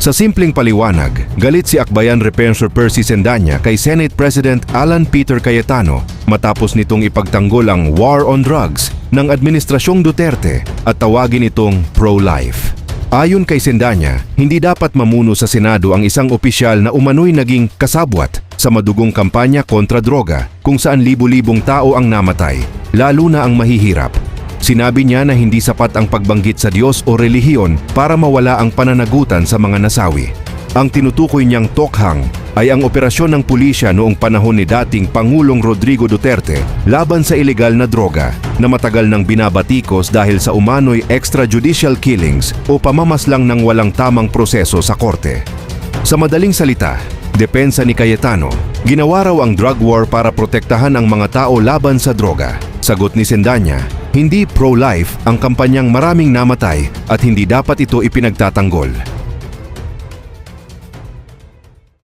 Sa simpleng paliwanag, galit si Akbayan Repentor Percy Sendanya kay Senate President Alan Peter Cayetano matapos nitong ipagtanggol ang war on drugs ng Administrasyong Duterte at tawagin itong pro-life. Ayon kay Sendanya, hindi dapat mamuno sa Senado ang isang opisyal na umano'y naging kasabwat sa madugong kampanya kontra droga kung saan libu-libong tao ang namatay, lalo na ang mahihirap. Sinabi niya na hindi sapat ang pagbanggit sa Diyos o relihiyon para mawala ang pananagutan sa mga nasawi. Ang tinutukoy niyang tokhang ay ang operasyon ng pulisya noong panahon ni dating Pangulong Rodrigo Duterte laban sa ilegal na droga na matagal nang binabatikos dahil sa umano'y extrajudicial killings o pamamaslang ng walang tamang proseso sa korte. Sa madaling salita, depensa ni Cayetano, ginawa raw ang drug war para protektahan ang mga tao laban sa droga. Sagot ni Sendanya, hindi pro-life ang kampanyang maraming namatay at hindi dapat ito ipinagtatanggol.